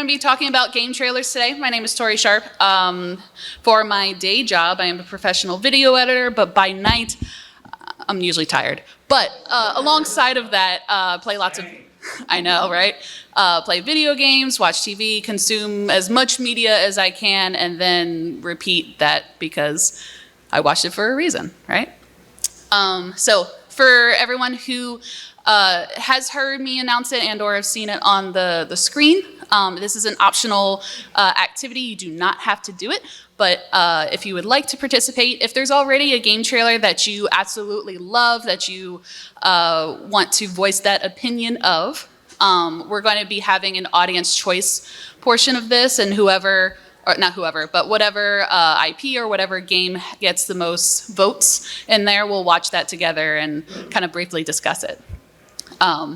going to be talking about game trailers today. My name is Tori Sharp. For my day job, I am a professional video editor, but by night, I'm usually tired. But alongside of that, play lots of, I know, right? Play video games, watch TV, consume as much media as I can, and then repeat that because I watched it for a reason, right? So for everyone who has heard me announce it and or have seen it on the screen, this is an optional activity. You do not have to do it, but if you would like to participate, if there's already a game trailer that you absolutely love, that you want to voice that opinion of, we're going to be having an audience choice portion of this, and whoever, or not whoever, but whatever IP or whatever game gets the most votes in there, we'll watch that together and kind of briefly discuss it.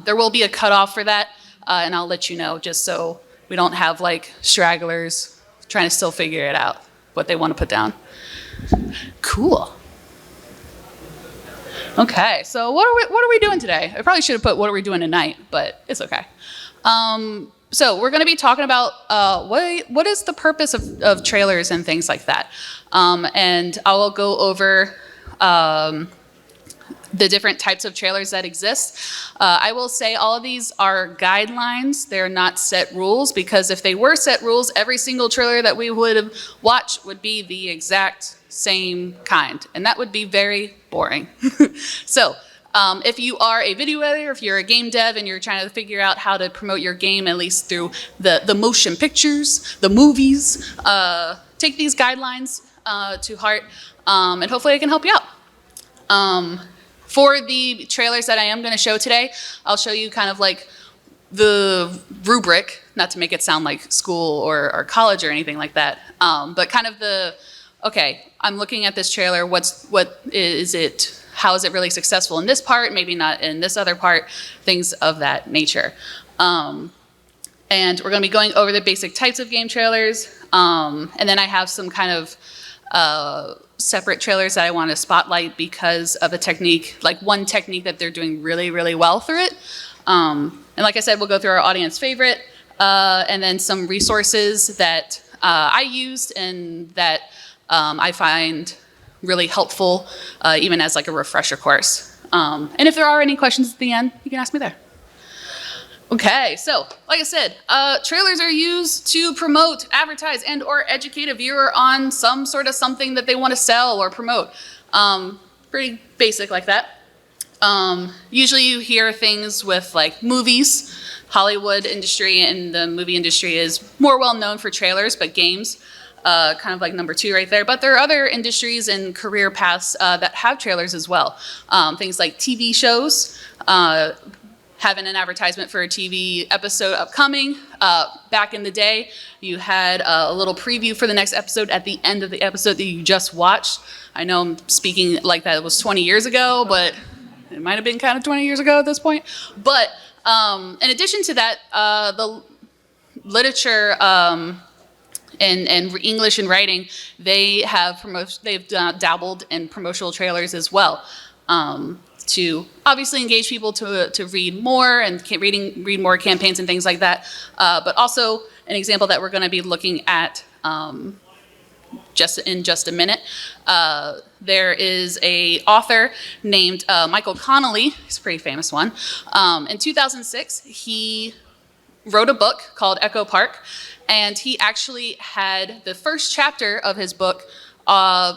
There will be a cutoff for that, and I'll let you know just so we don't have like stragglers trying to still figure it out, what they want to put down. Cool. Okay, so what are we doing today? I probably should have put what are we doing tonight, but it's okay. So we're going to be talking about what is the purpose of trailers and things like that. And I will go over the different types of trailers that exist. I will say all of these are guidelines. They're not set rules, because if they were set rules, every single trailer that we would have watched would be the exact same kind, and that would be very boring. So if you are a video editor, if you're a game dev and you're trying to figure out how to promote your game, at least through the motion pictures, the movies, take these guidelines to heart, and hopefully I can help you out. For the trailers that I am going to show today, I'll show you kind of like the rubric, not to make it sound like school or college or anything like that, but kind of okay, I'm looking at this trailer, what is it, how is it really successful in this part, maybe not in this other part, things of that nature. And we're going to be going over the basic types of game trailers, and then I have some kind of separate trailers that I want to spotlight because of a technique, like one technique that they're doing really, really well through it. And like I said, we'll go through our audience favorite, and then some resources that I used and that I find really helpful, even as like a refresher course. And if there are any questions at the end, you can ask me there. Okay, so like I said, trailers are used to promote, advertise, and or educate a viewer on some sort of something that they want to sell or promote. Pretty basic like that. Usually you hear things with like movies. Hollywood industry and the movie industry is more well known for trailers, but games, kind of like number 2 right there. But there are other industries and career paths that have trailers as well. Things like TV shows, having an advertisement for a TV episode upcoming. Back in the day, you had a little preview for the next episode at the end of the episode that you just watched. I know I'm speaking like that it was 20 years ago, but it might have been kind of 20 years ago at this point. But in addition to that, the literature and English and writing, they've dabbled in promotional trailers as well. To obviously engage people to read more and read more campaigns and things like that. But also an example that we're going to be looking at just a minute. There is a author named Michael Connolly. He's a pretty famous one. In 2006, he wrote a book called Echo Park, and he actually had the first chapter of his book a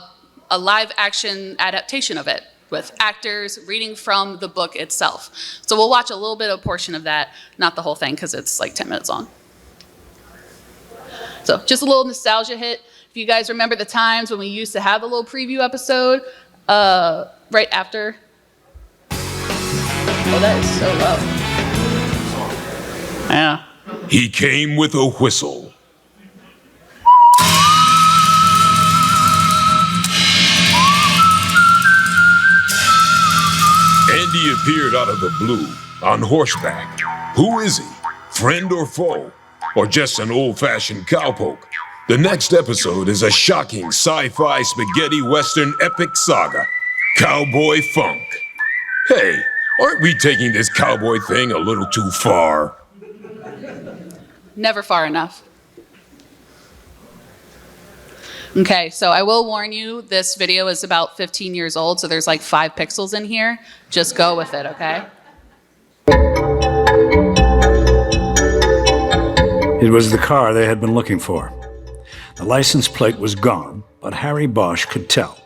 live action adaptation of it, with actors reading from the book itself. So we'll watch a little bit of a portion of that, not the whole thing, because it's like 10 minutes long. So just a little nostalgia hit. If you guys remember the times when we used to have a little preview episode right after. Oh, that is so low. Yeah. He came with a whistle. Andy appeared out of the blue, on horseback. Who is he? Friend or foe? Or just an old-fashioned cowpoke? The next episode is a shocking sci-fi spaghetti western epic saga, Cowboy Funk. Hey, aren't we taking this cowboy thing a little too far? never far enough. Okay, so I will warn you, this video is about 15 years old, so there's like 5 pixels in here. Just go with it, okay? It was the car they had been looking for. The license plate was gone, but Harry Bosch could tell.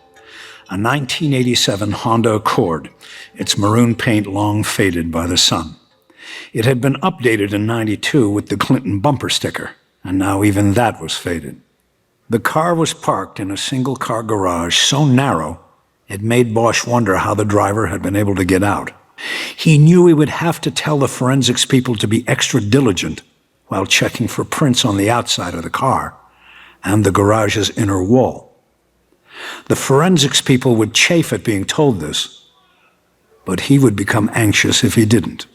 A 1987 Honda Accord, its maroon paint long faded by the sun. It had been updated in '92 with the Clinton bumper sticker, and now even that was faded. The car was parked in a single-car garage so narrow, it made Bosch wonder how the driver had been able to get out. He knew he would have to tell the forensics people to be extra diligent while checking for prints on the outside of the car and the garage's inner wall. The forensics people would chafe at being told this, but he would become anxious if he didn't.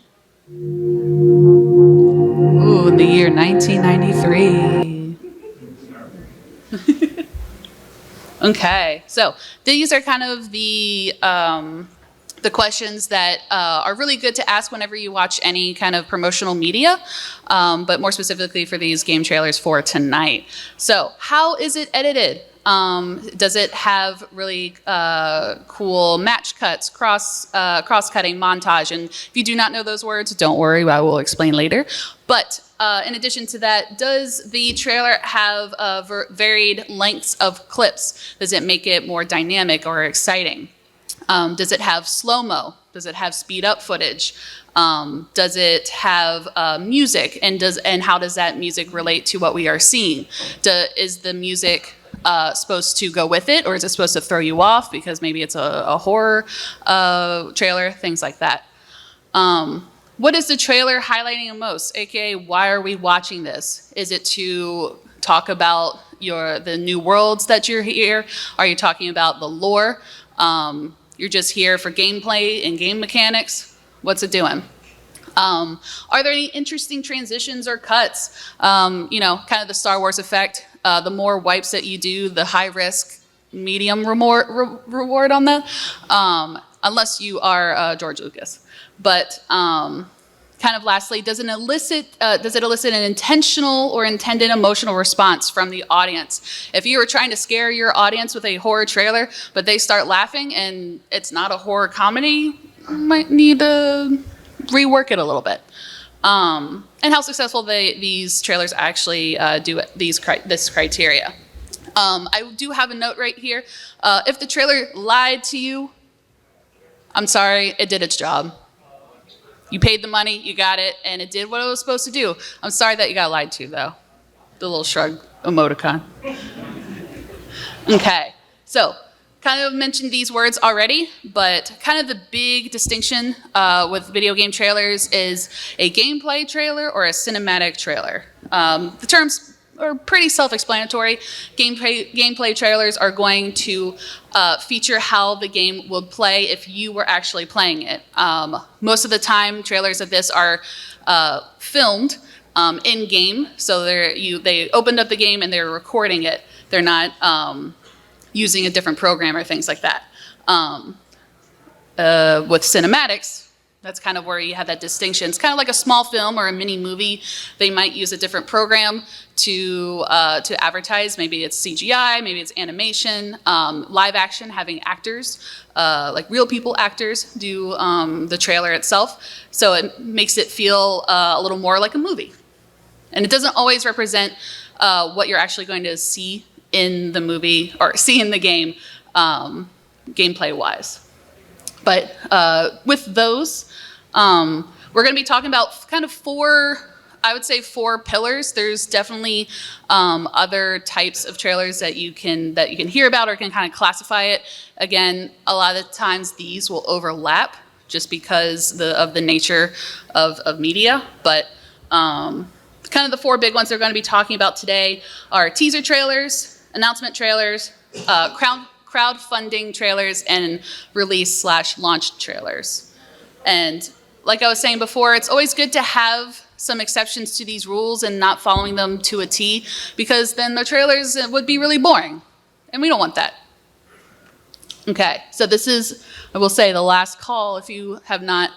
Ooh, the year 1993. Okay, so these are kind of the questions that are really good to ask whenever you watch any kind of promotional media, but more specifically for these game trailers for tonight. So how is it edited? Does it have really cool match cuts, cross-cutting, montage? And if you do not know those words, don't worry, I will explain later. But in addition to that, does the trailer have varied lengths of clips? Does it make it more dynamic or exciting? Does it have slow-mo? Does it have speed-up footage? Does it have music? And how does that music relate to what we are seeing? Is the music supposed to go with it, or is it supposed to throw you off because maybe it's a horror trailer? Things like that. What is the trailer highlighting the most? AKA, why are we watching this? Is it to talk about the new worlds that you're here? Are you talking about the lore? You're just here for gameplay and game mechanics? What's it doing? Are there any interesting transitions or cuts? You know, kind of the Star Wars effect. The more wipes that you do, the high risk, medium reward on that. Unless you are George Lucas. But kind of lastly, does it elicit an intentional or intended emotional response from the audience? If you were trying to scare your audience with a horror trailer, but they start laughing and it's not a horror comedy, you might need to rework it a little bit. And how successful these trailers actually do this criteria. I do have a note right here. If the trailer lied to you, I'm sorry, it did its job. You paid the money, you got it, and it did what it was supposed to do. I'm sorry that you got lied to, though. The little shrug emoticon. Okay, so kind of mentioned these words already, but kind of the big distinction with video game trailers is a gameplay trailer or a cinematic trailer. The terms are pretty self-explanatory. Gameplay trailers are going to feature how the game would play if you were actually playing it. Most of the time, trailers of this are filmed in-game, so they opened up the game and they're recording it. They're not using a different program or things like that. With cinematics, that's kind of where you have that distinction. It's kind of like a small film or a mini movie. They might use a different program to advertise. Maybe it's CGI, maybe it's animation, live action, having actors, like real people actors do the trailer itself. So it makes it feel a little more like a movie. And it doesn't always represent what you're actually going to see in the movie or see in the game, gameplay-wise. But with those, we're going to be talking about kind of four pillars. There's definitely other types of trailers that you can hear about or can kind of classify it. Again, a lot of the times these will overlap just because of the nature of media. But kind of the 4 big ones they're going to be talking about today are teaser trailers, announcement trailers, crowdfunding trailers, and release/launch trailers. And like I was saying before, it's always good to have some exceptions to these rules and not following them to a T, because then the trailers would be really boring, and we don't want that. Okay, so this is, I will say, the last call if you have not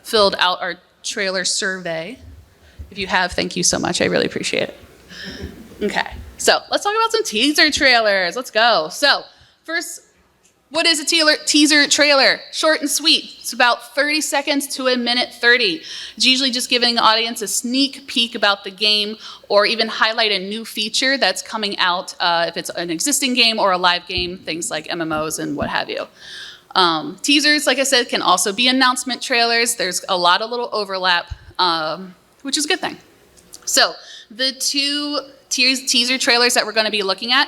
filled out our trailer survey. If you have, thank you so much. I really appreciate it. Okay, so let's talk about some teaser trailers. Let's go. So first, what is a teaser trailer? Short and sweet. It's about 30 seconds to a minute 30. It's usually just giving the audience a sneak peek about the game or even highlight a new feature that's coming out if it's an existing game or a live game, things like MMOs and what have you. Teasers, like I said, can also be announcement trailers. There's a lot of little overlap, which is a good thing. So the two teaser trailers that we're going to be looking at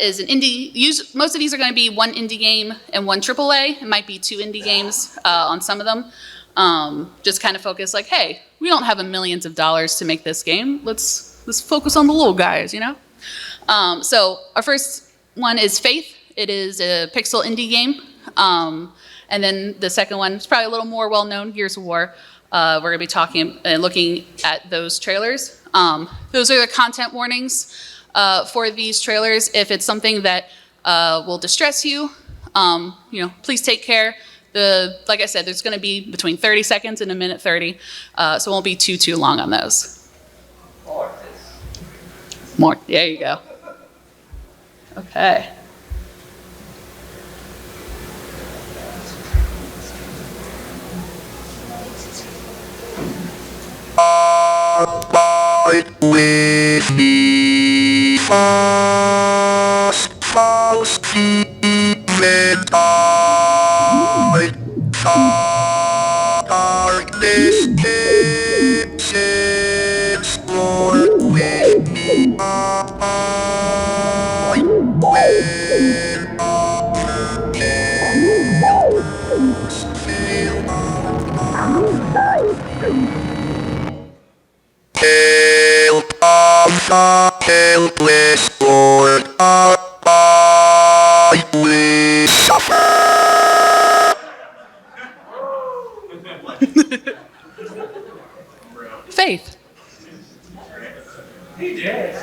is an indie. Most of these are going to be one indie game and one AAA. It might be two indie games on some of them. Just kind of focus like, hey, we don't have millions of dollars to make this game. Let's focus on the little guys, you know? So our first one is Faith. It is a pixel indie game. And then the second one is probably a little more well-known, Gears of War. We're going to be talking and looking at those trailers. Those are the content warnings for these trailers. If it's something that will distress you, please take care. Like I said, there's going to be between 30 seconds and a minute 30, so it won't be too long on those. More. There you go. Okay. Abide with me, false demon, darkness is Lord with me, help of the helpless Lord, abide with suffer. Faith. He did.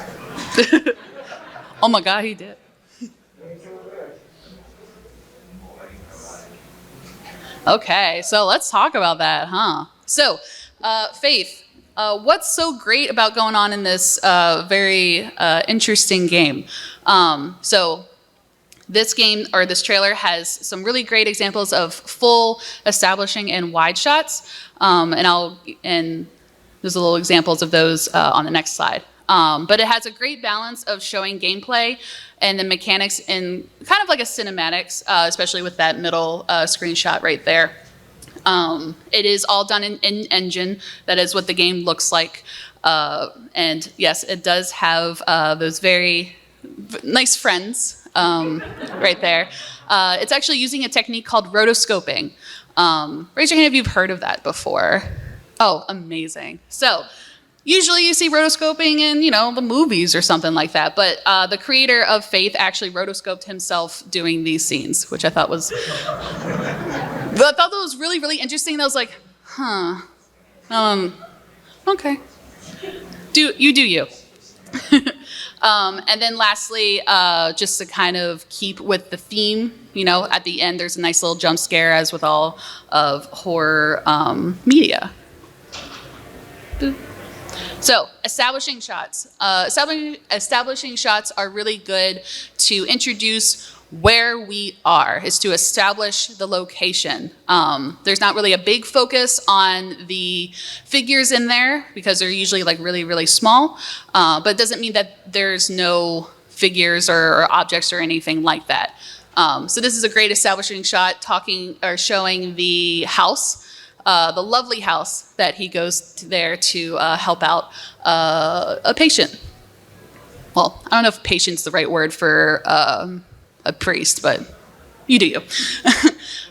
Oh my God, he did. Okay, so let's talk about that, huh? So, Faith, what's so great about going on in this very interesting game? So this game, or this trailer, has some really great examples of full establishing and wide shots, and there's a little examples of those on the next slide. But it has a great balance of showing gameplay and the mechanics in kind of like a cinematics, especially with that middle screenshot right there. It is all done in engine. That is what the game looks like. And yes, it does have those very nice friends right there. It's actually using a technique called rotoscoping. Raise your hand if you've heard of that before. Oh, amazing. So usually you see rotoscoping in, the movies or something like that. But the creator of Faith actually rotoscoped himself doing these scenes, which I thought was... But I thought that was really, really interesting. I was like, okay. Do you. And then lastly, just to kind of keep with the theme, at the end there's a nice little jump scare, as with all of horror media. So, establishing shots. Establishing shots are really good to introduce where we are, is to establish the location. There's not really a big focus on the figures in there because they're usually like really, really small, but it doesn't mean that there's no figures or objects or anything like that. So this is a great establishing shot showing the house, the lovely house that he goes there to help out a patient. Well, I don't know if patient's the right word for a priest, but you do you.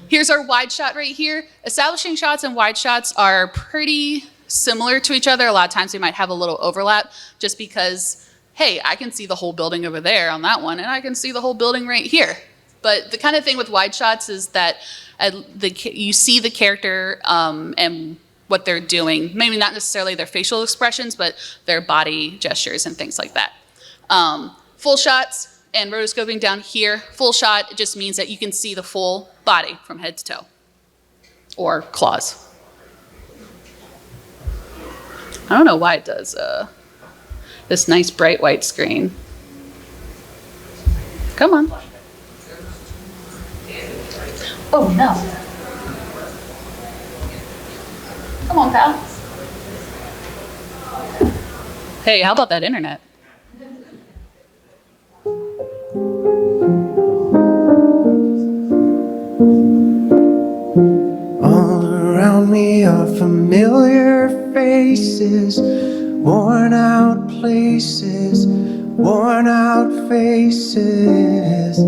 Here's our wide shot right here. Establishing shots and wide shots are pretty similar to each other. A lot of times they might have a little overlap just because, hey, I can see the whole building over there on that one, and I can see the whole building right here. But the kind of thing with wide shots is that you see the character and what they're doing. Maybe not necessarily their facial expressions, but their body gestures and things like that. Full shots and rotoscoping down here. Full shot just means that you can see the full body from head to toe, or claws. I don't know why it does this nice bright white screen. Come on. Oh no. Come on, pal. Hey, how about that internet? All around me are familiar faces, worn out places, worn out faces.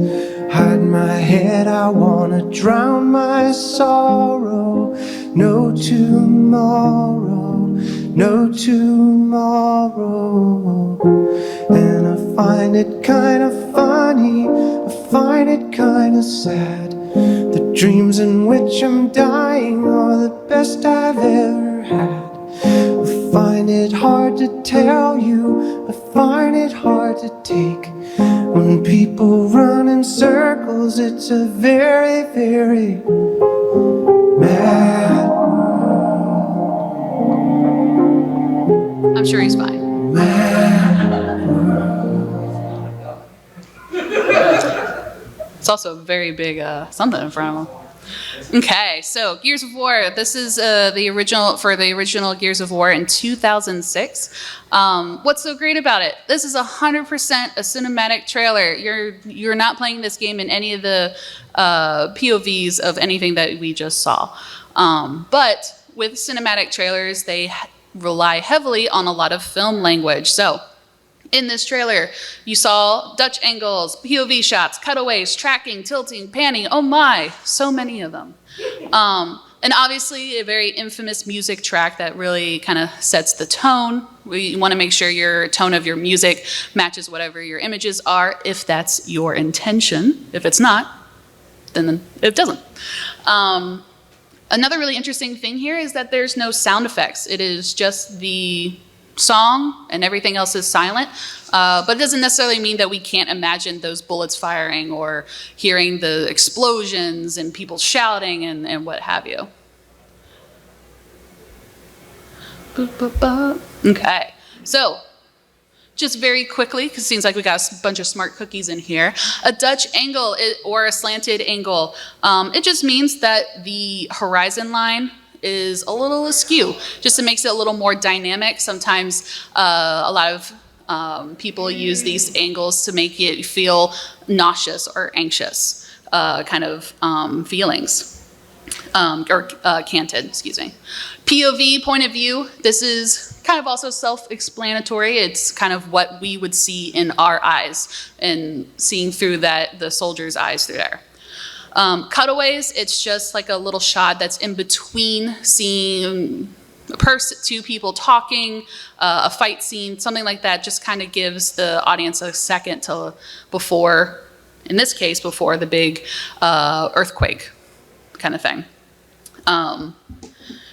Hide my head, I wanna drown my sorrow. No tomorrow, no tomorrow. And I find it kinda funny, I find it kinda sad. The dreams in which I'm dying are the best I've ever had. I find it hard to tell you, I find it hard to take. When people run in circles, it's a very, very mad world. I'm sure he's fine. It's also a very big something in front of him. Okay, so Gears of War. This is the original Gears of War in 2006. What's so great about it? This is 100% a cinematic trailer. You're not playing this game in any of the POVs of anything that we just saw. But with cinematic trailers, they rely heavily on a lot of film language. So in this trailer, you saw Dutch angles, POV shots, cutaways, tracking, tilting, panning. Oh my, so many of them. And obviously a very infamous music track that really kind of sets the tone. We want to make sure your tone of your music matches whatever your images are, if that's your intention. If it's not, then it doesn't. Another really interesting thing here is that there's no sound effects. It is just the song and everything else is silent, but it doesn't necessarily mean that we can't imagine those bullets firing or hearing the explosions and people shouting and what have you. Okay, so just very quickly, because it seems like we got a bunch of smart cookies in here. A Dutch angle or a slanted angle, it just means that the horizon line is a little askew, just it makes it a little more dynamic. Sometimes a lot of people use these angles to make it feel nauseous or anxious kind of feelings, or canted, excuse me. POV, point of view, this is kind of also self-explanatory. It's kind of what we would see in our eyes and seeing through the soldier's eyes through there. Cutaways, it's just like a little shot that's in between seeing two people talking, a fight scene, something like that. Just kind of gives the audience a second before, in this case, before the big earthquake kind of thing.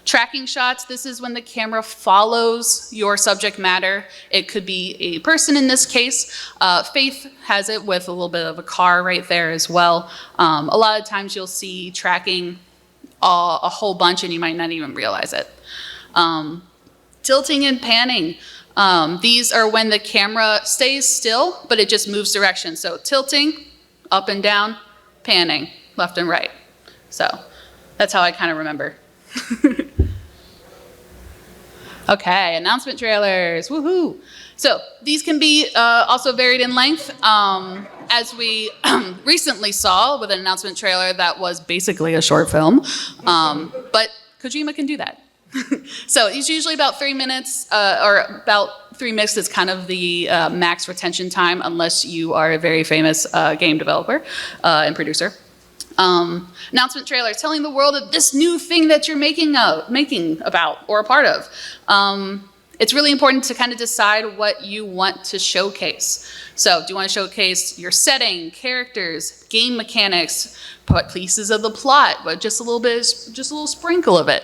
Tracking shots, this is when the camera follows your subject matter. It could be a person in this case. Faith has it with a little bit of a car right there as well. A lot of times you'll see tracking a whole bunch and you might not even realize it. Tilting and panning. These are when the camera stays still, but it just moves direction. So tilting, up and down, panning, left and right. So that's how I kind of remember. Okay, announcement trailers, woohoo! So these can be also varied in length, as we recently saw with an announcement trailer that was basically a short film, but Kojima can do that. So it's usually about 3 minutes, or about 3 minutes is kind of the max retention time, unless you are a very famous game developer and producer. Announcement trailer, telling the world of this new thing that you're making about or a part of. It's really important to kind of decide what you want to showcase. So do you want to showcase your setting, characters, game mechanics, pieces of the plot, but just a little sprinkle of it.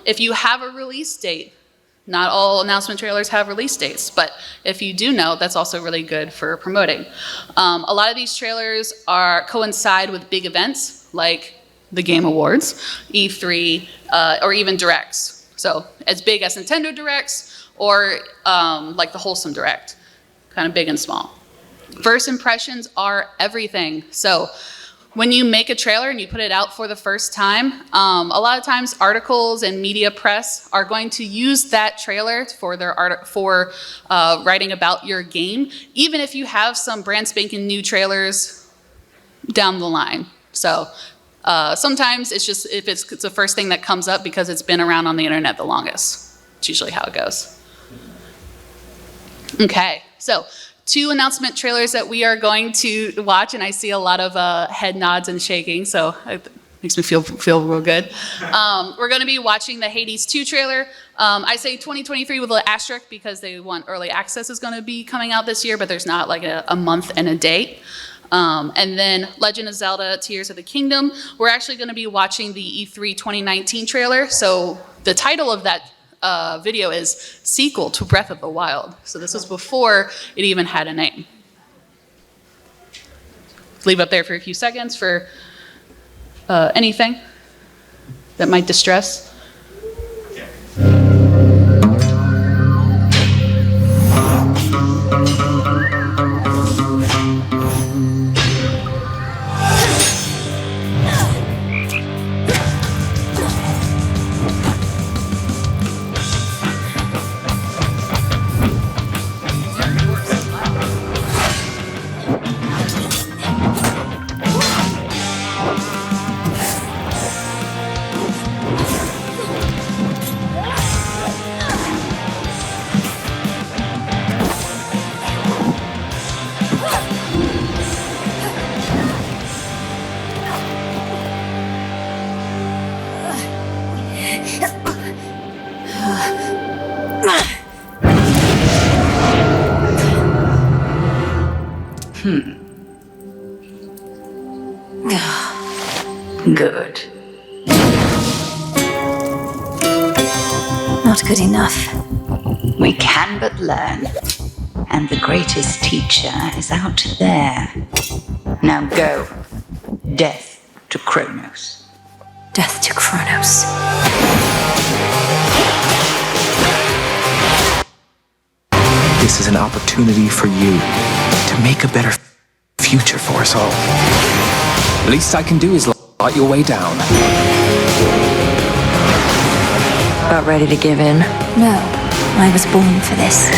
If you have a release date, not all announcement trailers have release dates, but if you do know, that's also really good for promoting. A lot of these trailers coincide with big events like the Game Awards, E3, or even Directs. So as big as Nintendo Directs or like the Wholesome Direct, kind of big and small. First impressions are everything. So when you make a trailer and you put it out for the first time, a lot of times articles and media press are going to use that trailer for their writing about your game, even if you have some brand spanking new trailers down the line. So sometimes it's just if it's the first thing that comes up because it's been around on the internet the longest. It's usually how it goes. Okay, so 2 announcement trailers that we are going to watch, and I see a lot of head nods and shaking, so it makes me feel real good. We're going to be watching the Hades 2 trailer. I say 2023 with an asterisk because they want early access is going to be coming out this year, but there's not like a month and a date. And then Legend of Zelda Tears of the Kingdom. We're actually going to be watching the E3 2019 trailer, so the title of that video is Sequel to Breath of the Wild. So this was before it even had a name. Leave up there for a few seconds for anything that might distress. Good. Not good enough. We can but learn. And the greatest teacher is out there. Now go. Death to Kronos. Death to Kronos. This is an opportunity for you to make a better future for us all. The least I can do is light your way down. About ready to give in? No, I was born for this.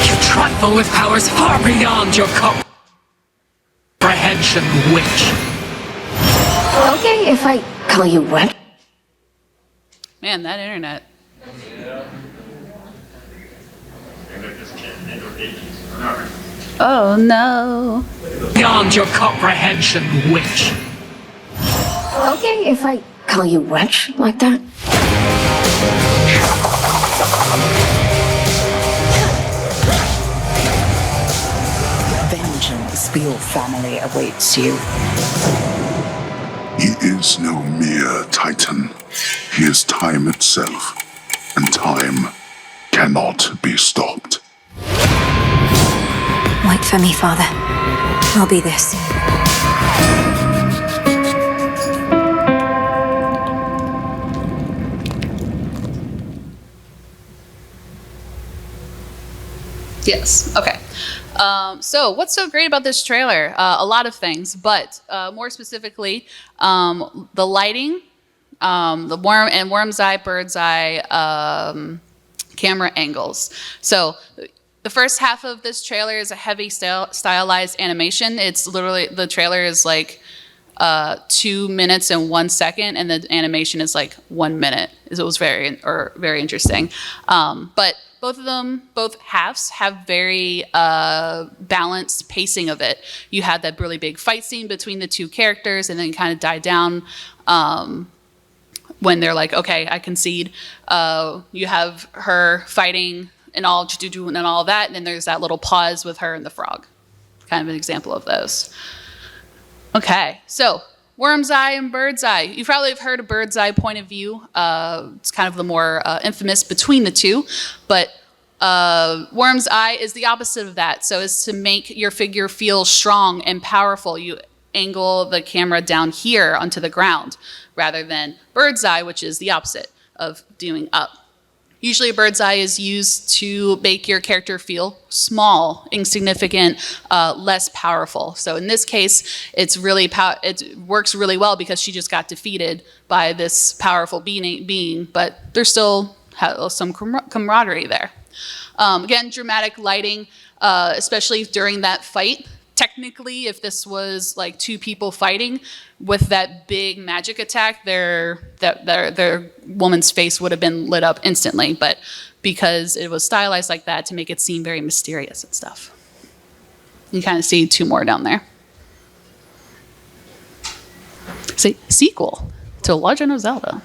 You trifle with powers far beyond your comprehension, witch. Okay, if I call you what? Man, that internet. Oh no. Beyond your comprehension, witch. Okay, if I call you wretch like that? Vengeance for your family awaits you. He is no mere titan. He is time itself, and time cannot be stopped. Wait for me, Father. I'll be there soon. Yes, okay. So what's so great about this trailer? A lot of things, but more specifically, the lighting, the worm's eye, bird's eye, camera angles. So the first half of this trailer is a heavy stylized animation. It's literally, the trailer is like 2 minutes and 1 second, and the animation is like 1 minute. It was very interesting. But both halves have very balanced pacing of it. You had that really big fight scene between the two characters, and then kind of die down when they're like, okay, I concede. You have her fighting and all that, and then there's that little pause with her and the frog. Kind of an example of those. Okay, so worm's eye and bird's eye. You probably have heard of bird's eye point of view. It's kind of the more infamous between the two, but worm's eye is the opposite of that. So it's to make your figure feel strong and powerful. You angle the camera down here onto the ground rather than bird's eye, which is the opposite of doing up. Usually a bird's eye is used to make your character feel small, insignificant, less powerful. So in this case, it works really well because she just got defeated by this powerful being, but there's still some camaraderie there. Again, dramatic lighting, especially during that fight. Technically, if this was like two people fighting with that big magic attack, their woman's face would have been lit up instantly. But because it was stylized like that to make it seem very mysterious and stuff. You kind of see two more down there. See, sequel to Legend of Zelda.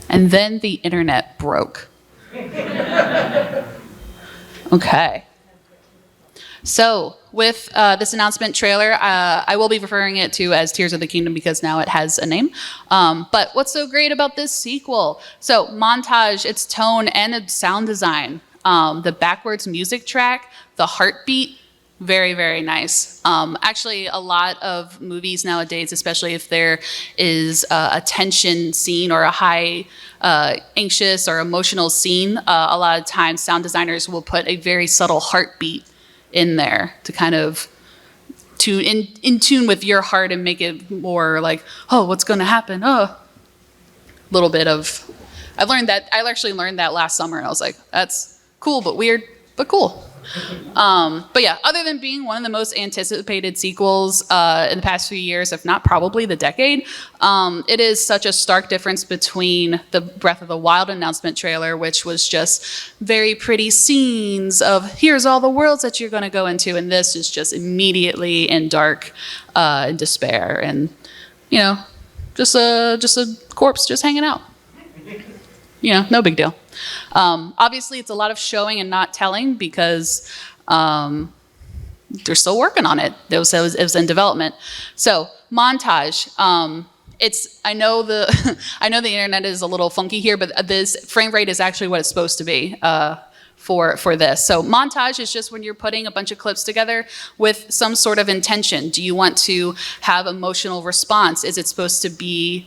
And then the internet broke. Okay. So with this announcement trailer, I will be referring it to as Tears of the Kingdom because now it has a name. But what's so great about this sequel? So montage, its tone, and its sound design. The backwards music track, the heartbeat, very, very nice. Actually, a lot of movies nowadays, especially if there is a tension scene or a high anxious or emotional scene, a lot of times sound designers will put a very subtle heartbeat in there to kind of in tune with your heart and make it more like, oh, what's going to happen? Oh, a little bit of. I actually learned that last summer, and I was like, that's cool, but weird, but cool. But yeah, other than being one of the most anticipated sequels in the past few years, if not probably the decade, it is such a stark difference between the Breath of the Wild announcement trailer, which was just very pretty scenes of here's all the worlds that you're going to go into, and this is just immediately in dark and despair, and just a corpse just hanging out. No big deal. Obviously, it's a lot of showing and not telling because they're still working on it. It was in development. So montage. I know the internet is a little funky here, but this frame rate is actually what it's supposed to be for this. So montage is just when you're putting a bunch of clips together with some sort of intention. Do you want to have emotional response? Is it supposed to be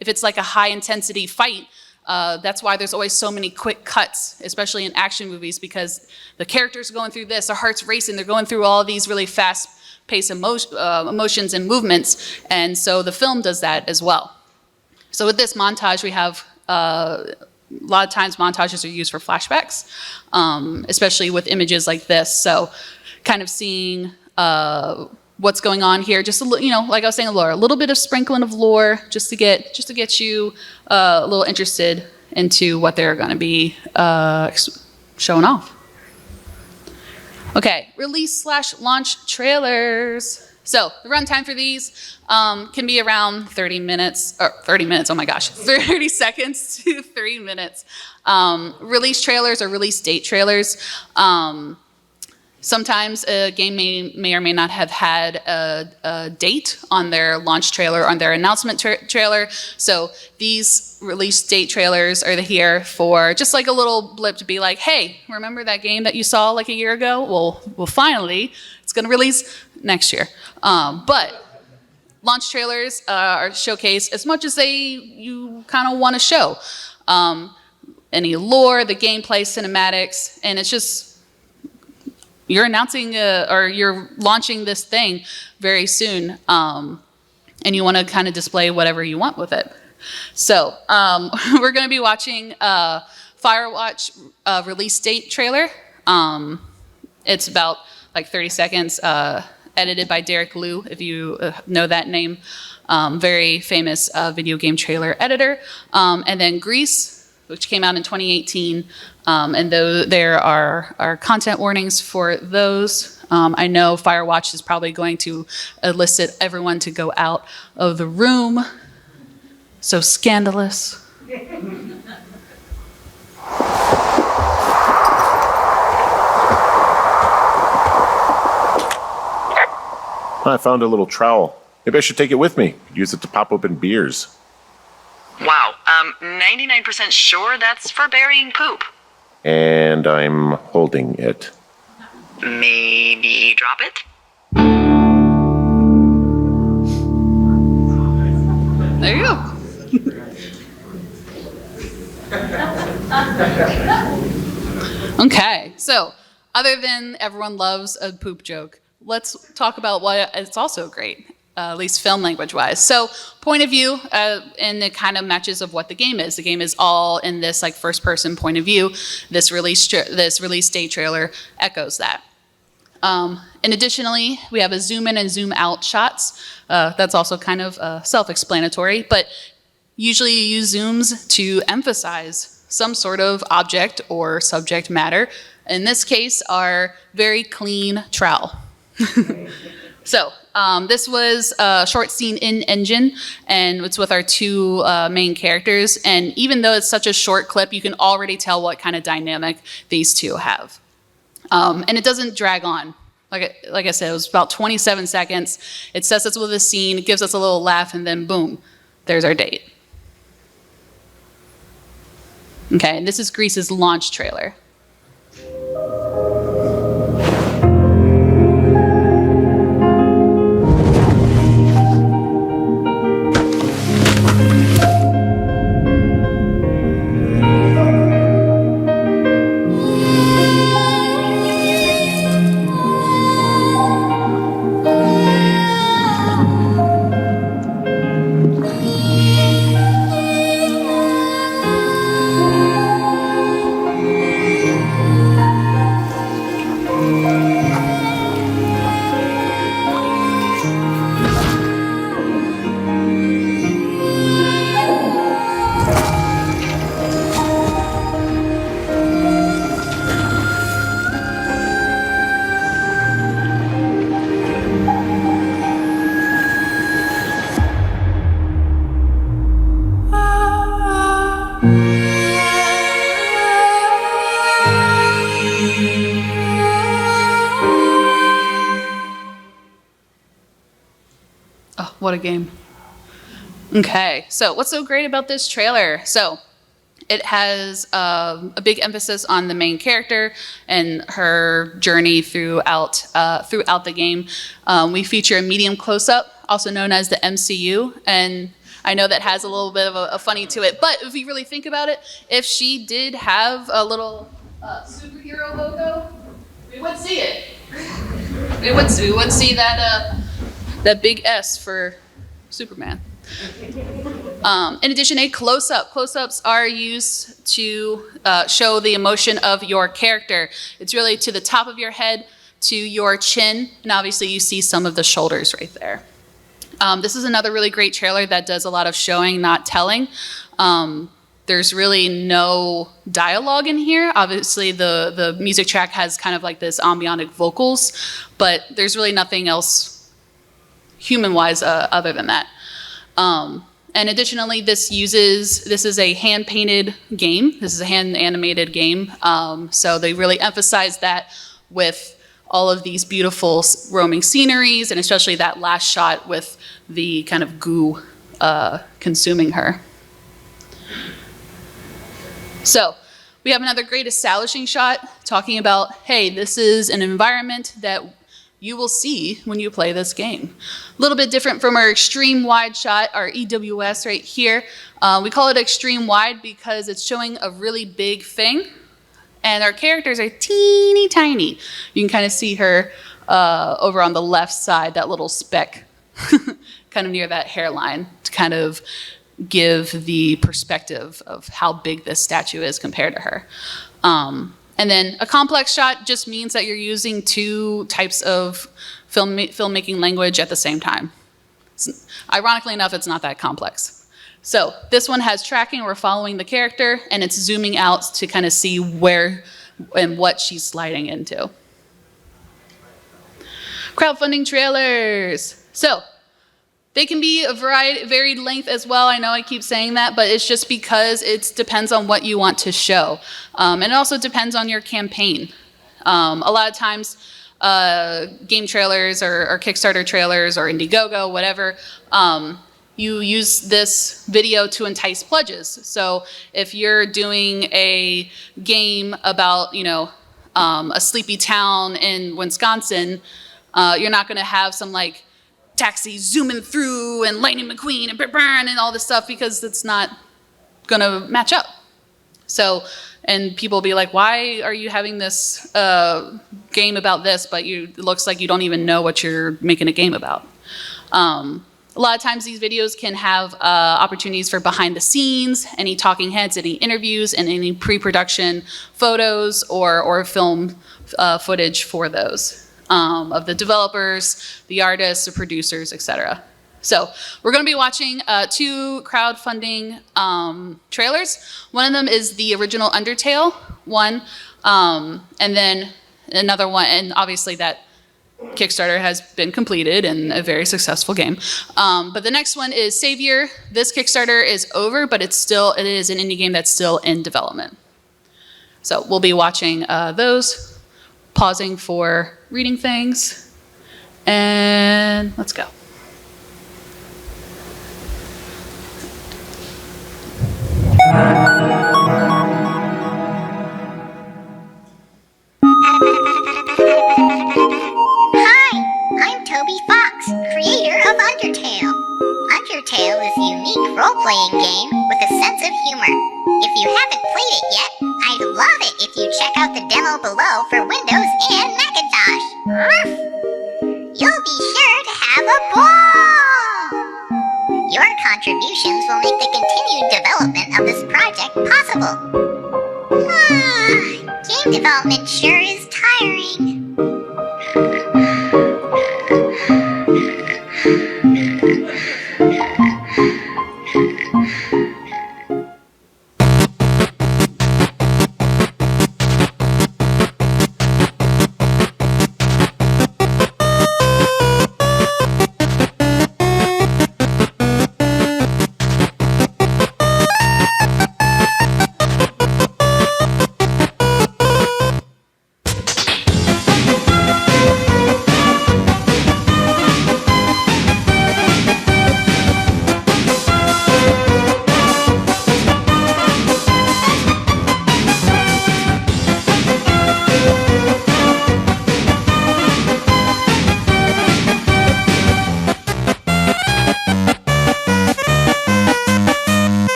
if it's like a high intensity fight? That's why there's always so many quick cuts, especially in action movies, because the characters are going through this, their heart's racing, they're going through all these really fast-paced emotions and movements, and so the film does that as well. So with this montage, we have a lot of times montages are used for flashbacks, especially with images like this. So kind of seeing what's going on here, just like I was saying, lore, a little bit of sprinkling of lore, just to get you a little interested into what they're going to be showing off. Okay, release/launch trailers. So the runtime for these can be around 30 minutes, oh my gosh, 30 seconds to 3 minutes. Release trailers or release date trailers. Sometimes a game may or may not have had a date on their launch trailer, on their announcement trailer. So these release date trailers are here for just like a little blip to be like, hey, remember that game that you saw like a year ago? Well, finally, it's going to release next year. But launch trailers are showcase as much as you kind of want to show. Any lore, the gameplay, cinematics, and it's just, you're announcing or you're launching this thing very soon, and you want to kind of display whatever you want with it. So we're going to be watching Firewatch release date trailer. It's about like 30 seconds, edited by Derek Liu, if you know that name. Very famous video game trailer editor. And then Grease, which came out in 2018. And though there are content warnings for those, I know Firewatch is probably going to elicit everyone to go out of the room. So scandalous. I found a little trowel. Maybe I should take it with me. Use it to pop open beers. Wow, 99% sure that's for burying poop. And I'm holding it. Maybe drop it? There you go. Okay, so other than everyone loves a poop joke, let's talk about why it's also great, at least film language wise. So point of view, and it kind of matches of what the game is. The game is all in this like first person point of view. This release date trailer echoes that. And additionally, we have a zoom in and zoom out shots. That's also kind of self-explanatory, but usually you use zooms to emphasize some sort of object or subject matter. In this case, our very clean trowel. So this was a short scene in Engine, and it's with our two main characters. And even though it's such a short clip, you can already tell what kind of dynamic these two have. And it doesn't drag on. Like I said, it was about 27 seconds. It sets us with a scene, gives us a little laugh, and then boom, there's our date. Okay, and this is Grease's launch trailer. Oh, what a game. Okay, so what's so great about this trailer? So it has a big emphasis on the main character and her journey throughout the game. We feature a medium close-up, also known as the MCU, and I know that has a little bit of a funny to it, but if you really think about it, if she did have a little superhero logo, we would see it. We would see that big S for Superman. In addition, a close-up. Close-ups are used to show the emotion of your character. It's really to the top of your head, to your chin, and obviously you see some of the shoulders right there. This is another really great trailer that does a lot of showing, not telling. There's really no dialogue in here. Obviously, the music track has kind of like this ambient vocals, but there's really nothing else human-wise other than that. And additionally, this is a hand-painted game. This is a hand-animated game. So they really emphasize that with all of these beautiful roaming sceneries, and especially that last shot with the kind of goo consuming her. So we have another great establishing shot talking about, hey, this is an environment that you will see when you play this game. A little bit different from our extreme wide shot, our EWS right here. We call it extreme wide because it's showing a really big thing, and our characters are teeny tiny. You can kind of see her over on the left side, that little speck, kind of near that hairline, to kind of give the perspective of how big this statue is compared to her. And then a complex shot just means that you're using two types of filmmaking language at the same time. Ironically enough, it's not that complex. So this one has tracking. We're following the character, and it's zooming out to kind of see where and what she's sliding into. Crowdfunding trailers. So they can be a varied length as well. I know I keep saying that, but it's just because it depends on what you want to show. And it also depends on your campaign. A lot of times, game trailers or Kickstarter trailers or Indiegogo, whatever, you use this video to entice pledges. So if you're doing a game about, a sleepy town in Wisconsin, you're not going to have some like taxi zooming through and Lightning McQueen and all this stuff, because it's not going to match up. So, and people will be like, why are you having this game about this, but it looks like you don't even know what you're making a game about. A lot of times these videos can have opportunities for behind the scenes, any talking heads, any interviews, and any pre-production photos or film footage for those. Of the developers, the artists, the producers, etc. So we're going to be watching two crowdfunding trailers. One of them is the original Undertale one, and then another one, and obviously that Kickstarter has been completed and a very successful game. But the next one is Savior. This Kickstarter is over, but it is an indie game that's still in development. So we'll be watching those. Pausing for reading things, and let's go. Hi, I'm Toby Fox, creator of Undertale. Undertale is a unique role-playing game with a sense of humor. If you haven't played it yet, I'd love it if you check out the demo below for Windows and Macintosh. Ruff! You'll be sure to have a ball! Your contributions will make the continued development of this project possible. Game development sure is tiring.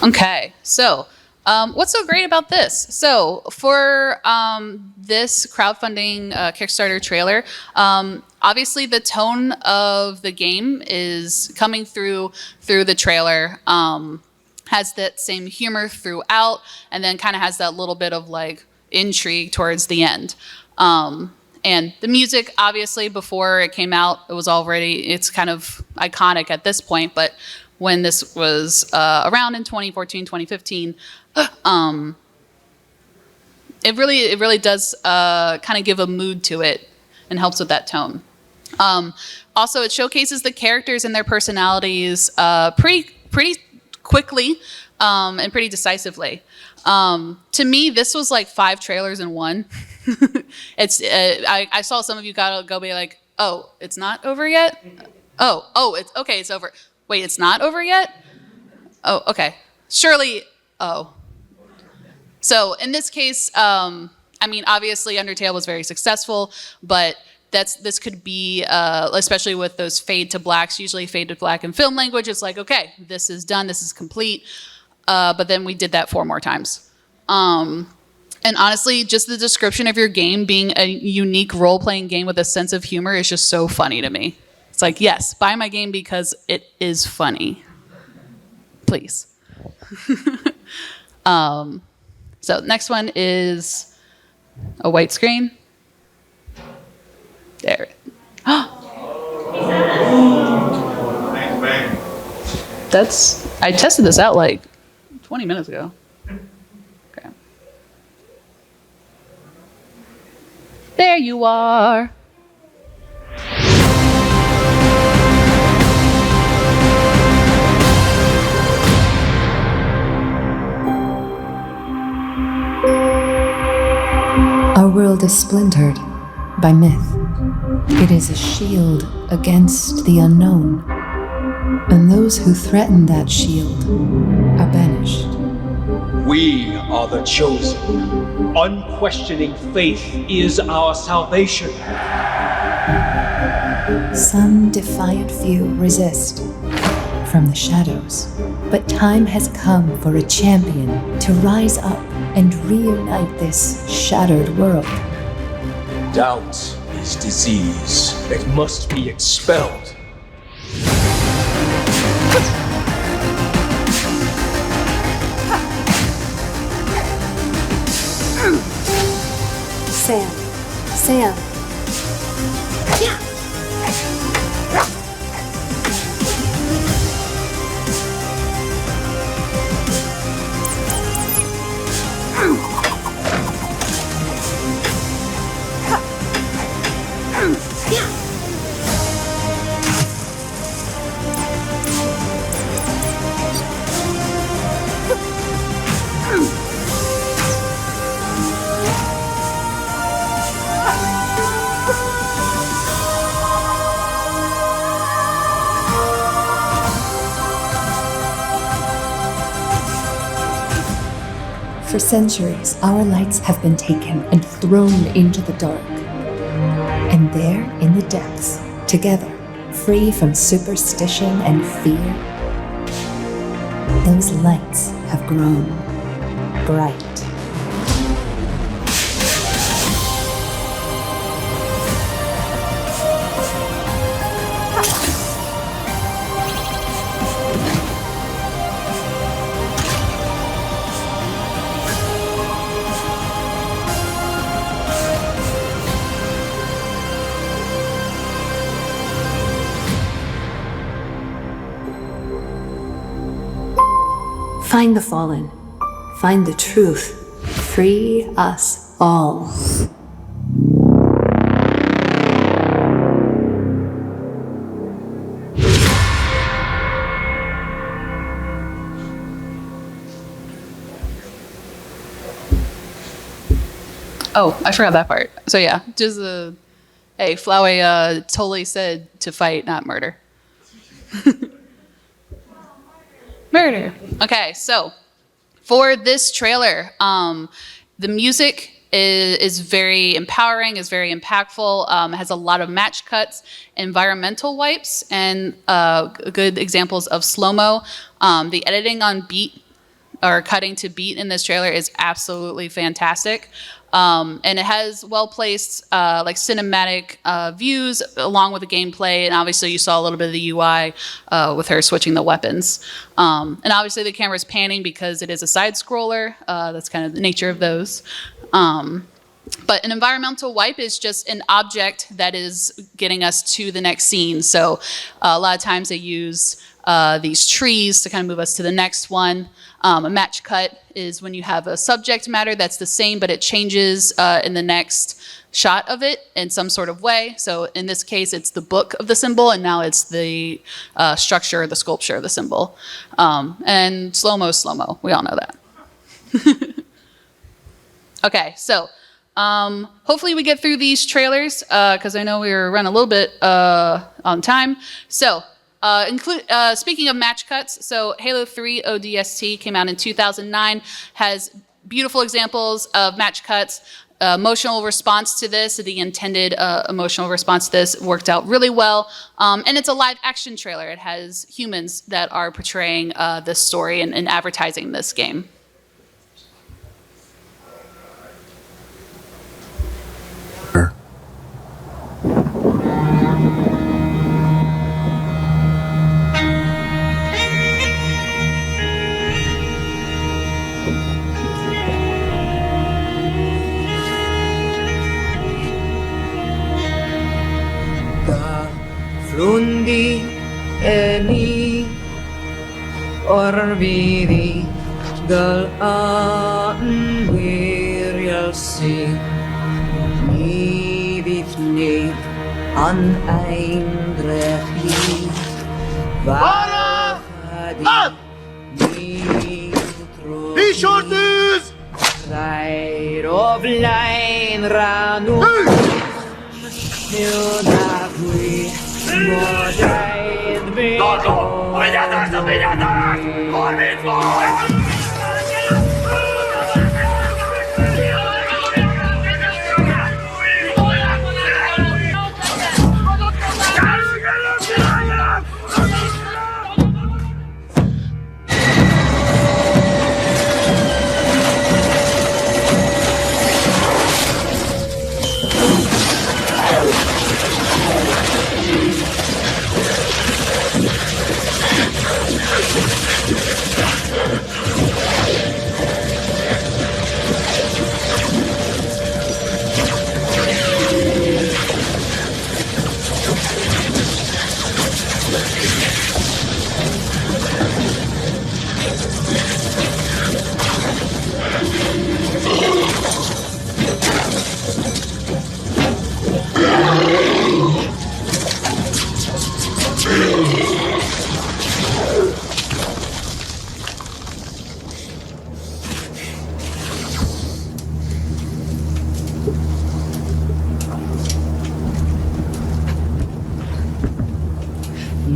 Okay, so what's so great about this? So for this crowdfunding Kickstarter trailer, obviously the tone of the game is coming through the trailer. Has that same humor throughout, and then kind of has that little bit of like intrigue towards the end. And the music, obviously, before it came out, it's kind of iconic at this point, but when this was around in 2014, 2015, it really does kind of give a mood to it and helps with that tone. Also, it showcases the characters and their personalities pretty quickly and pretty decisively. To me, this was like 5 trailers in one. I saw some of you go be like, oh, it's not over yet? Oh, it's okay, it's over. Wait, it's not over yet? Oh, okay. Surely, oh. So in this case, I mean, obviously Undertale was very successful, but this could be, especially with those fade to blacks, usually fade to black in film language, it's like, okay, this is done, this is complete. But then we did that 4 more times. And honestly, just the description of your game being a unique role-playing game with a sense of humor is just so funny to me. It's like, yes, buy my game because it is funny. Please. So next one is a white screen. There. I tested this out like 20 minutes ago. Okay. There you are. Our world is splintered by myth. It is a shield against the unknown, and those who threaten that shield are banished. We are the chosen. Unquestioning faith is our salvation. Some defiant few resist from the shadows, but time has come for a champion to rise up and reunite this shattered world. Doubt is disease that must be expelled. Sam. For centuries, our lights have been taken and thrown into the dark. And there, in the depths, together, free from superstition and fear, those lights have grown bright. Find the fallen. Find the truth. Free us all. Oh, I forgot that part. So yeah, just hey, Flowey totally said to fight, not murder. Murder. Okay, so for this trailer, the music is very empowering, is very impactful, has a lot of match cuts, environmental wipes, and good examples of slow-mo. The editing on beat or cutting to beat in this trailer is absolutely fantastic. And it has well-placed like cinematic views along with the gameplay, and obviously you saw a little bit of the UI with her switching the weapons. And obviously the camera's panning because it is a side scroller. That's kind of the nature of those. But an environmental wipe is just an object that is getting us to the next scene. So a lot of times they use these trees to kind of move us to the next one. A match cut is when you have a subject matter that's the same, but it changes in the next shot of it in some sort of way. So in this case, it's the book of the symbol, and now it's the structure, the sculpture of the symbol. And slow-mo, we all know that. Okay, so hopefully we get through these trailers because I know we were running a little bit on time. So speaking of match cuts, so Halo 3 ODST came out in 2009, has beautiful examples of match cuts. Emotional response to this, the intended emotional response to this worked out really well. And it's a live action trailer. It has humans that are portraying this story and advertising this game. Flundi eni orvidi dal anwirialsi ni vitni an eindrechi varadi ni tro T-shirts! Right of line ranu Milnagui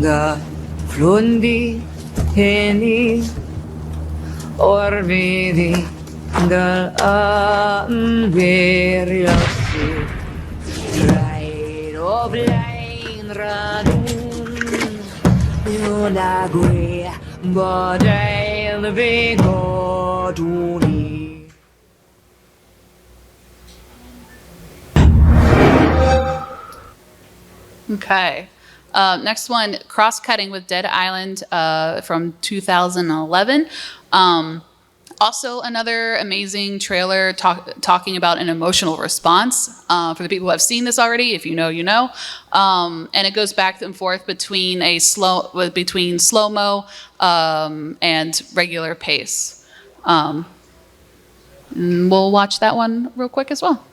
Da flundi heni orvidi dal anvirialsi Right of line ranun Yunagui Bodel Vigoduni Okay. Next one, Cross-Cutting with Dead Island from 2011. Also another amazing trailer talking about an emotional response. For the people who have seen this already, if you know, you know. And it goes back and forth between slow-mo and regular pace. And we'll watch that one real quick as well.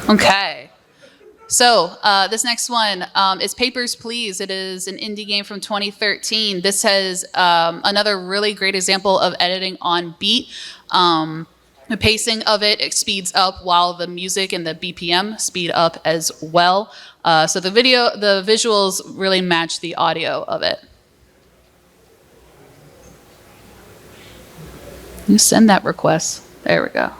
Okay. So this next one is Papers, Please. It is an indie game from 2013. This has another really great example of editing on beat. The pacing of it speeds up while the music and the BPM speed up as well. So the visuals really match the audio of it. You send that request. There we go.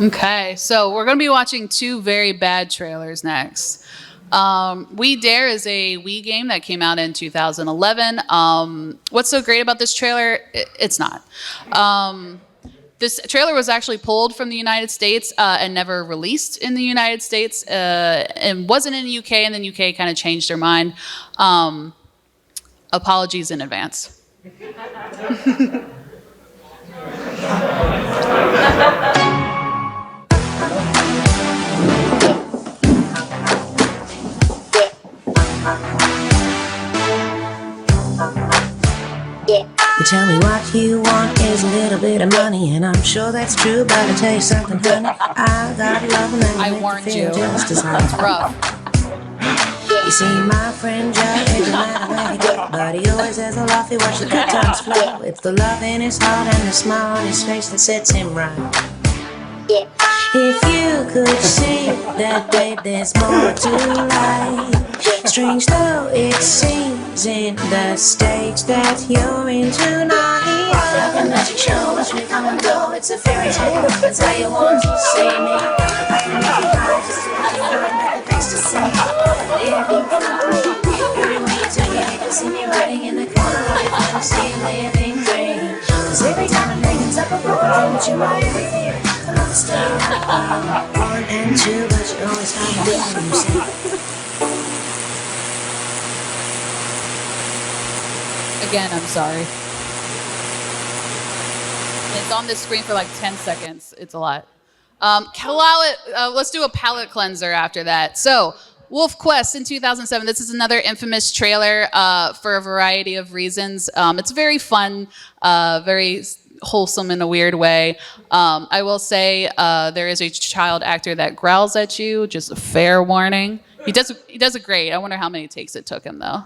Okay, so we're going to be watching two very bad trailers next. We Dare is a Wii game that came out in 2011. What's so great about this trailer? It's not. This trailer was actually pulled from the United States and never released in the United States and wasn't in the UK, and then UK kind of changed their mind. Apologies in advance. You tell me what you want is a little bit of money, and I'm sure that's true, but I'll tell you something, honey. I got love and that'll make you feel just as hard. It's rough. You see, my friend Joe, it don't matter where he go, but he always has a laugh, he watches the good times flow. It's the love in his heart and the smile on his face that sets him right. If you could see that, babe, there's more to life. Strange though it seems in the stage that you're in tonight. Like a magic show, watch me come and go. It's a fairy tale, that's how you want to see me. I can make you cry just to have you learn better things to say. Every way you turn your head, you'll see me riding in the corner of your fantasy, living dream. Cause every time I'm making up a broken dream, but you're my everything. I love to stay out one and two, but you always find a different music. Again, I'm sorry. It's on this screen for like 10 seconds. It's a lot. Let's do a palate cleanser after that. So, Wolf Quest in 2007. This is another infamous trailer for a variety of reasons. It's very fun, very wholesome in a weird way. I will say there is a child actor that growls at you. Just a fair warning. He does it great. I wonder how many takes it took him though.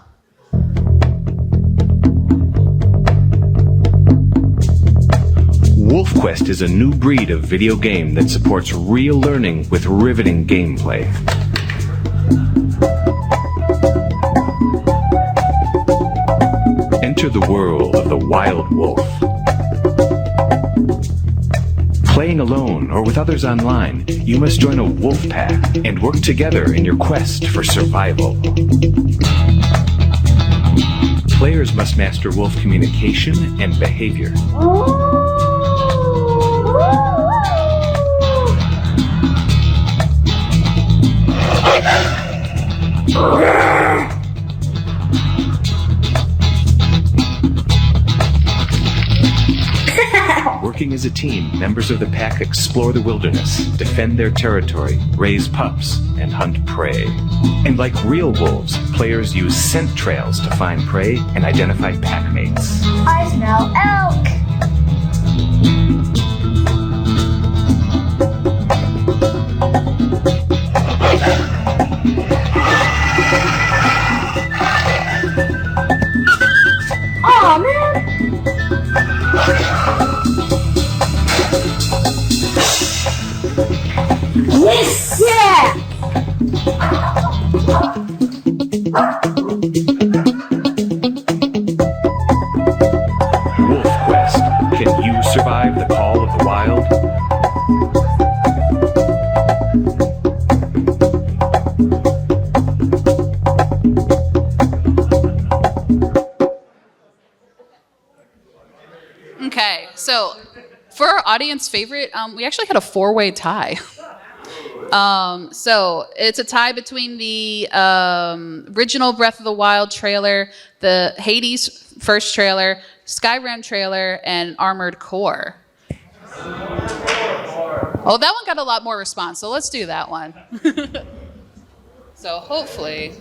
Wolf Quest is a new breed of video game that supports real learning with riveting gameplay. Enter the world of the wild wolf. Playing alone or with others online, you must join a wolf pack and work together in your quest for survival. Players must master wolf communication and behavior. Working as a team, members of the pack explore the wilderness, defend their territory, raise pups, and hunt prey. And like real wolves, players use scent trails to find prey and identify pack mates. I smell elk. Aw, man! Yes! Yeah! Wolf Quest. Can you survive the call of the wild? Okay, so for our audience favorite, we actually had a 4-way tie. So it's a tie between the original Breath of the Wild trailer, the Hades first trailer, Skyrim trailer, and Armored Core. Oh, that one got a lot more response, so let's do that one. So hopefully,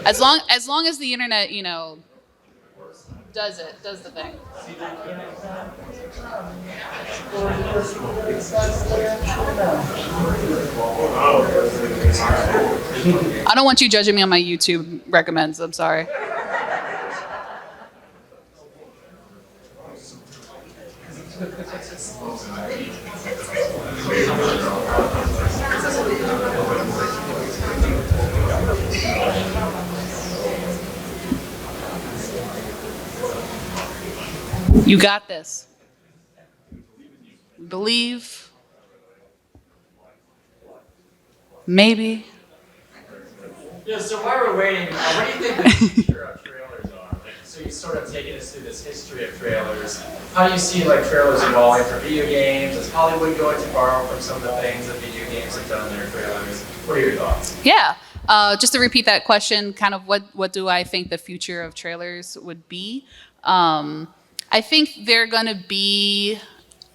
as long as the internet, does the thing. I don't want you judging me on my YouTube recommends. I'm sorry. You got this. Believe. Maybe. Yeah, so while we're waiting, what do you think the future of trailers are? So you sort of taken us through this history of trailers. How do you see trailers evolving for video games? Is Hollywood going to borrow from some of the things that video games have done in their trailers? What are your thoughts? Yeah. Just to repeat that question, kind of what do I think the future of trailers would be? I think they're going to be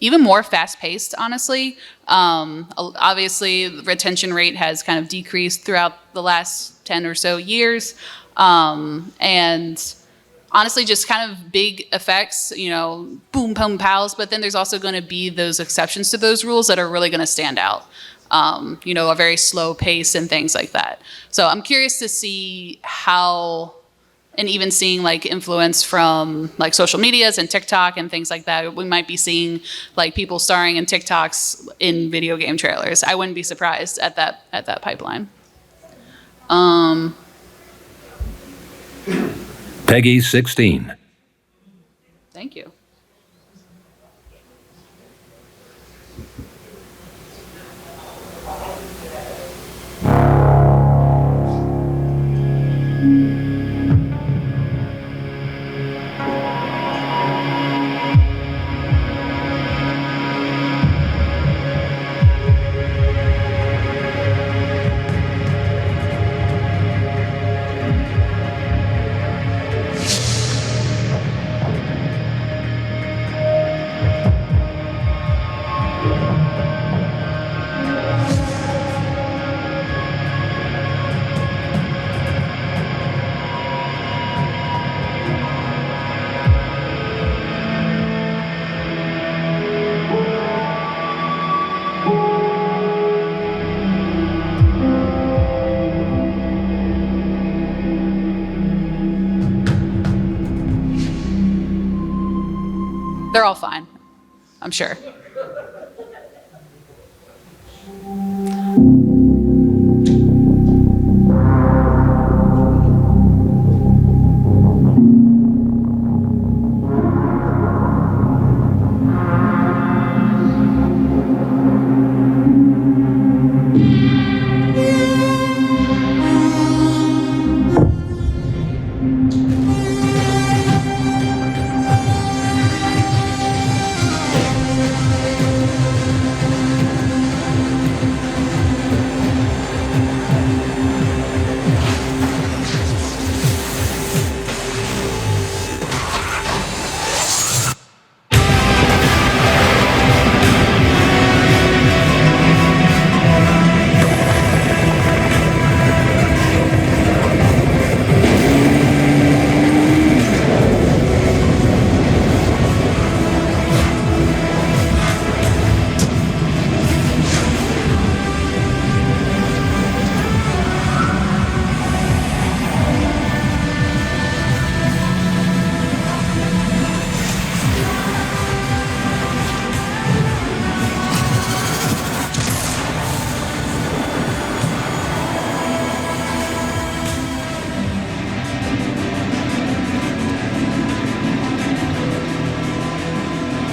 even more fast-paced, honestly. Obviously, the retention rate has kind of decreased throughout the last 10 or so years. And honestly, just kind of big effects, boom, boom, pows. But then there's also going to be those exceptions to those rules that are really going to stand out. A very slow pace and things like that. So I'm curious to see how and even seeing like influence from like social medias and TikTok and things like that. We might be seeing like people starring in TikToks in video game trailers. I wouldn't be surprised at that pipeline. Peggy 16. Thank you. They're all fine, I'm sure.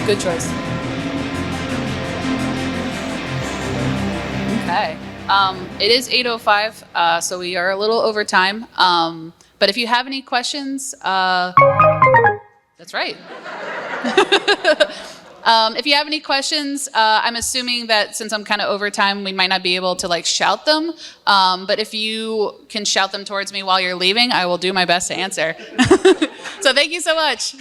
Good choice. Okay. It is 8:05, so we are a little over time. But if you have any questions, that's right. If you have any questions, I'm assuming that since I'm kind of over time, we might not be able to like shout them. But if you can shout them towards me while you're leaving, I will do my best to answer. So thank you so much.